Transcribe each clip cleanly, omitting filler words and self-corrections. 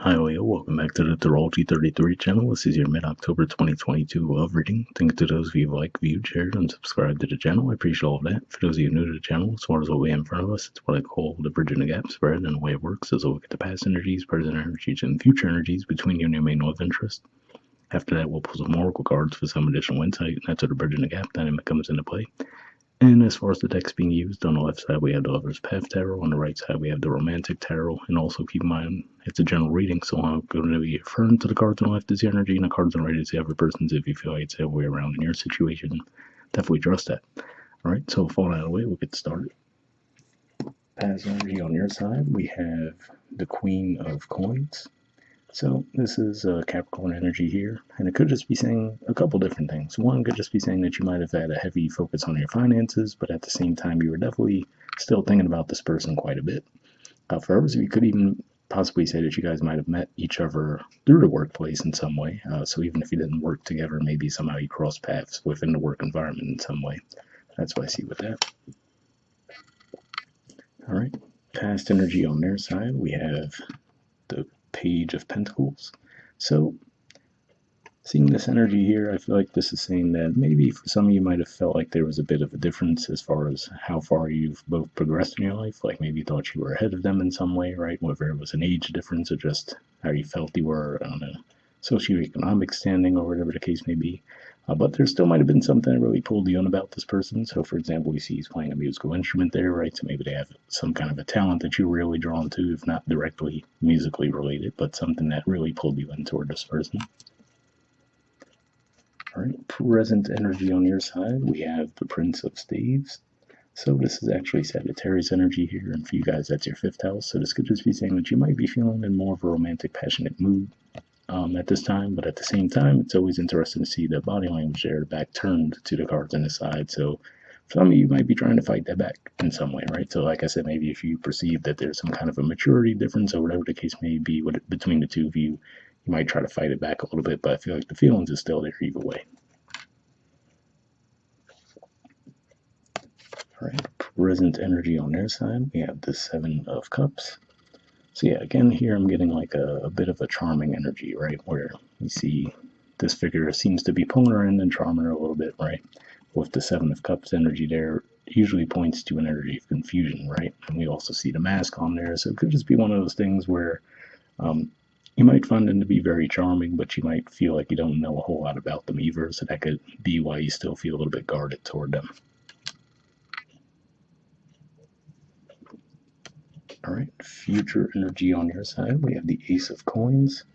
Hi, Leo. Welcome back to the Astrology 33 channel. This is your mid-October 2022 love reading. Thank you to those of you who like, viewed, shared, and subscribed to the channel. I appreciate all of that. For those of you new to the channel, as far as what we have in front of us, it's what I call the bridging the gap spread, and the way it works is a look at the past energies, present energies, and future energies between you and your main love interest. After that, we'll pull some oracle cards for some additional insight, and that's where the bridging the gap dynamic comes into play. And as far as the decks being used, on the left side we have the Lover's Path Tarot, on the right side we have the Romantic Tarot, and also keep in mind it's a general reading, so I'm going to be referring to the cards on the left as the energy, and the cards on the right is the other person's. If you feel like it's the other way around in your situation, definitely trust that. Alright, so falling out of the way, we'll get started. Past energy on your side, we have the Queen of Coins. So this is Capricorn energy here, and it could just be saying a couple different things. One could just be saying that you might have had a heavy focus on your finances, but at the same time you were definitely still thinking about this person quite a bit. For others, you could even possibly say that you guys might have met each other through the workplace in some way. So even if you didn't work together, maybe somehow you crossed paths within the work environment in some way. That's what I see with that. All right, past energy on their side, we have the Page of Pentacles. So seeing this energy here, I feel like this is saying that maybe for some of you might have felt like there was a bit of a difference as far as how far you've both progressed in your life. Like maybe you thought you were ahead of them in some way, right? Whether it was an age difference or just how you felt you were on a socioeconomic standing or whatever the case may be. But there still might have been something that really pulled you in about this person. So, for example, we see he's playing a musical instrument there, right? So maybe they have some kind of a talent that you're really drawn to, if not directly musically related, but something that really pulled you in toward this person. All right, present energy on your side, we have the Prince of Staves. So this is actually Sagittarius energy here, and for you guys, that's your fifth house. So this could just be saying that you might be feeling in more of a romantic, passionate mood at this time, but at the same time, it's always interesting to see the body language there, the back turned to the cards on the side. So some of you might be trying to fight that back in some way, right? So like I said, maybe if you perceive that there's some kind of a maturity difference or whatever the case may be between the two of you, you might try to fight it back a little bit, but I feel like the feelings is still there either way. All right, present energy on their side, we have the Seven of Cups. So yeah, again, here I'm getting like a bit of a charming energy, right? Where you see this figure seems to be pulling her in and charming her a little bit, right? With the Seven of Cups energy there, usually points to an energy of confusion, right? And we also see the mask on there, so it could just be one of those things where you might find them to be very charming, but you might feel like you don't know a whole lot about them either, so that could be why you still feel a little bit guarded toward them. All right, future energy on your side, we have the Ace of Coins.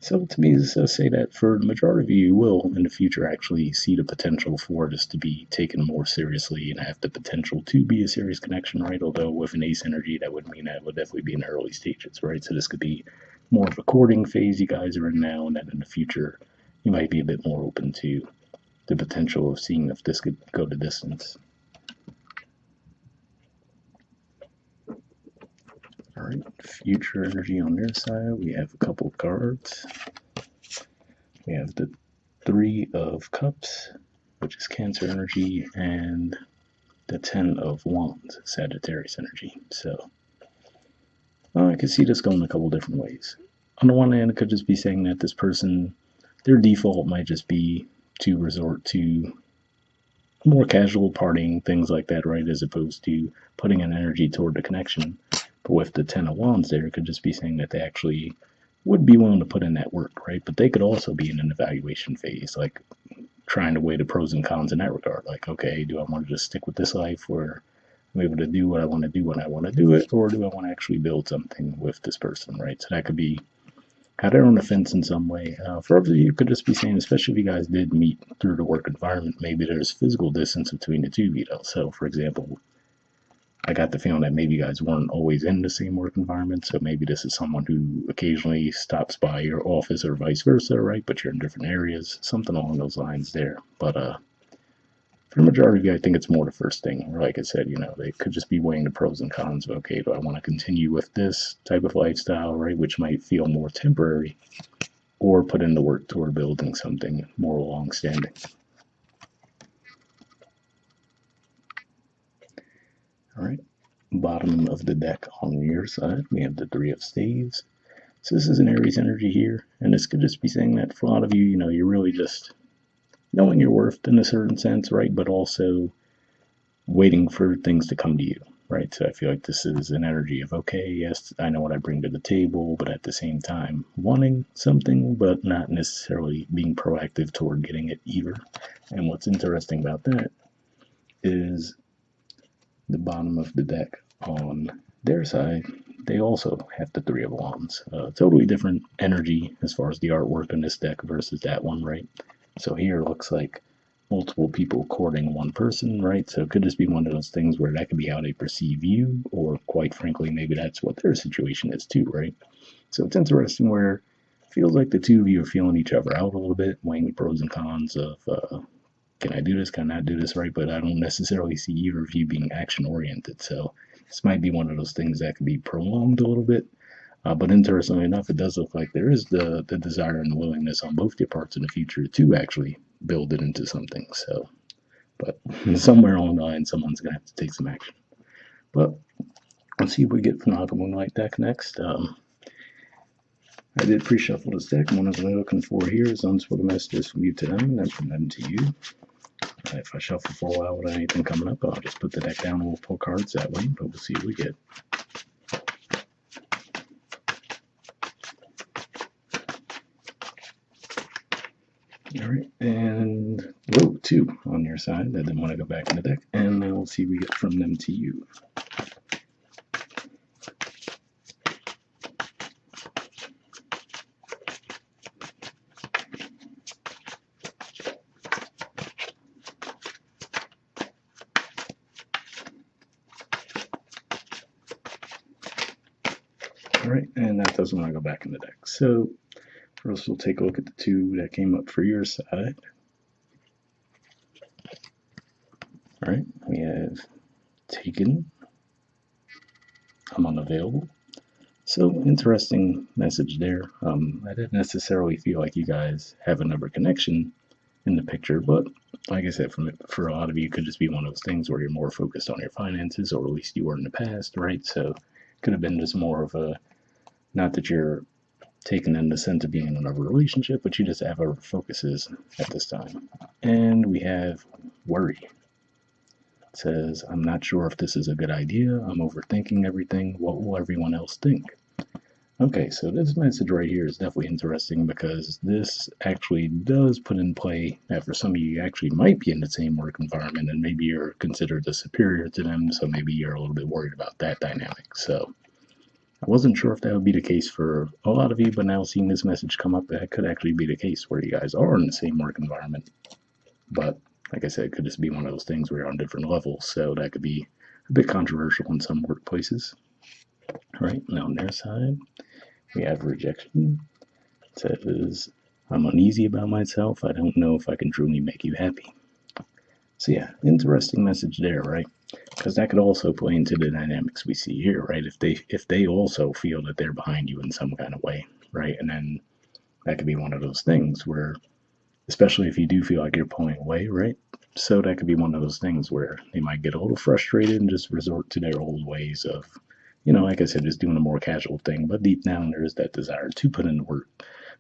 So to me, this does say that for the majority of you, you will in the future actually see the potential for this to be taken more seriously and have the potential to be a serious connection, right? Although with an ace energy, that would mean that it would definitely be in the early stages, right? So this could be more of a courting phase you guys are in now, and then in the future, you might be a bit more open to the potential of seeing if this could go the distance. All right, future energy on their side, we have a couple of cards. We have the Three of Cups, which is Cancer energy, and the Ten of Wands, Sagittarius energy. So I could see this going a couple different ways. On the one hand, it could just be saying that this person, their default might just be to resort to more casual partying, things like that, right, as opposed to putting an energy toward the connection. But with the Ten of Wands there, it could just be saying that they actually would be willing to put in that work, right? But they could also be in an evaluation phase, like trying to weigh the pros and cons in that regard. Like, okay, do I want to just stick with this life where I'm able to do what I want to do when I want to do it, or do I want to actually build something with this person, right? So that could be how they're on the fence in some way. For others of you, could just be saying, especially if you guys did meet through the work environment, maybe there's physical distance between the two of you. So, for example, I got the feeling that maybe you guys weren't always in the same work environment, so maybe this is someone who occasionally stops by your office or vice versa, right? But you're in different areas, something along those lines there. But for the majority of you, I think it's more the first thing. Like I said, they could just be weighing the pros and cons of, okay, do I want to continue with this type of lifestyle, right, which might feel more temporary, or put in the work toward building something more long-standing. All right, bottom of the deck on your side, we have the Three of Staves. So this is an Aries energy here, and this could just be saying that for a lot of you, you're really just knowing your worth in a certain sense, right? But also waiting for things to come to you, right? So I feel like this is an energy of, okay, yes, I know what I bring to the table, but at the same time, wanting something, but not necessarily being proactive toward getting it either. And what's interesting about that is the bottom of the deck on their side, they also have the Three of Wands. Totally different energy as far as the artwork in this deck versus that one, right? So here it looks like multiple people courting one person, right? So it could just be one of those things where that could be how they perceive you, or quite frankly, maybe that's what their situation is too, right? So it's interesting where it feels like the two of you are feeling each other out a little bit, weighing the pros and cons of can I do this? Can I not do this? Right? But I don't necessarily see either of you being action oriented. So this might be one of those things that could be prolonged a little bit. But interestingly enough, it does look like there is the desire and the willingness on both your parts in the future to actually build it into something. So, but somewhere along the line, someone's going to have to take some action. But let's see what we get from the Moonlight deck next. I did pre-shuffle this deck, and what I'm looking for here is unspoken messages from you to them, and then from them to you. If I shuffle for a while without anything coming up, I'll just put the deck down and we'll pull cards that way, but we'll see what we get. All right, and whoa, 2 on your side. I didn't want to go back in the deck, and now we'll see what we get from them to you. All right, and that doesn't want to go back in the deck. So first we'll take a look at the 2 that came up for your side. All right, we have taken, I'm unavailable. So interesting message there. I didn't necessarily feel like you guys have another connection in the picture, but like I said, for a lot of you, it could just be one of those things where you're more focused on your finances, or at least you were in the past, right? So it could have been just more of a, not that you're taken in the sense of being in another relationship, but you just have other focuses at this time. And we have worry. It says, I'm not sure if this is a good idea. I'm overthinking everything. What will everyone else think? Okay, so this message right here is definitely interesting because this actually does put in play that for some of you actually might be in the same work environment and maybe you're considered a superior to them, so maybe you're a little bit worried about that dynamic. So I wasn't sure if that would be the case for a lot of you, but now seeing this message come up, that could actually be the case where you guys are in the same work environment. But like I said, it could just be one of those things where you're on different levels, so that could be a bit controversial in some workplaces. All right, now on their side, we have rejection. It says, I'm uneasy about myself. I don't know if I can truly make you happy. So yeah, interesting message there, right? Because that could also play into the dynamics we see here, right? If they also feel that they're behind you in some kind of way, right? And then that could be one of those things where, especially if you do feel like you're pulling away, right? So that could be one of those things where they might get a little frustrated and just resort to their old ways of, like I said, just doing a more casual thing. But deep down, there is that desire to put in the work.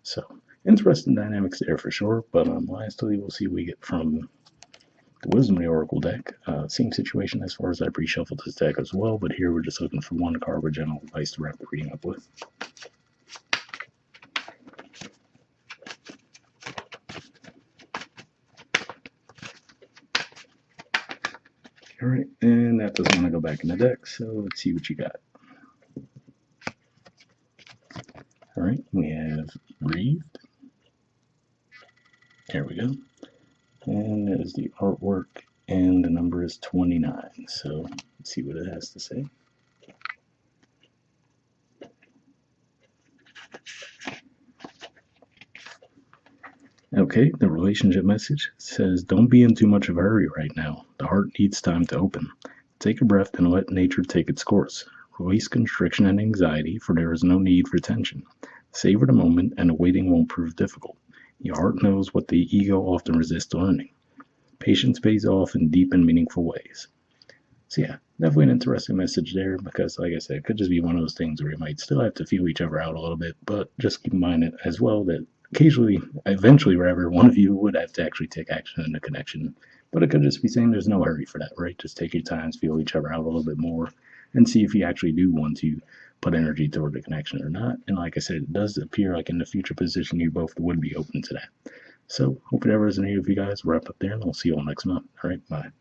So interesting dynamics there for sure. But lastly, we'll see what we get from the Wisdom of the Oracle deck. Same situation as far as I pre-shuffled this deck as well, but here we're just looking for one card with general advice to wrap the reading up with. All right, and that doesn't want to go back in the deck, so let's see what you got. All right, we have Breathed. There we go. And that is the artwork, and the number is 29. So let's see what it has to say. Okay, the relationship message says, don't be in too much of a hurry right now. The heart needs time to open. Take a breath and let nature take its course. Release constriction and anxiety, for there is no need for tension. Savor the moment, and the waiting won't prove difficult. Your heart knows what the ego often resists learning. Patience pays off in deep and meaningful ways. So yeah, definitely an interesting message there because, like I said, it could just be one of those things where you might still have to feel each other out a little bit, but just keep in mind as well that occasionally, eventually, wherever one of you would have to actually take action in the connection. But it could just be saying there's no hurry for that, right? Just take your time, feel each other out a little bit more, and see if you actually do want to put energy toward the connection or not. And like I said, it does appear like in the future position you both would be open to that. So hope it ever resonated with you guys. Wrap up there, and we'll see you all next month. All right, bye.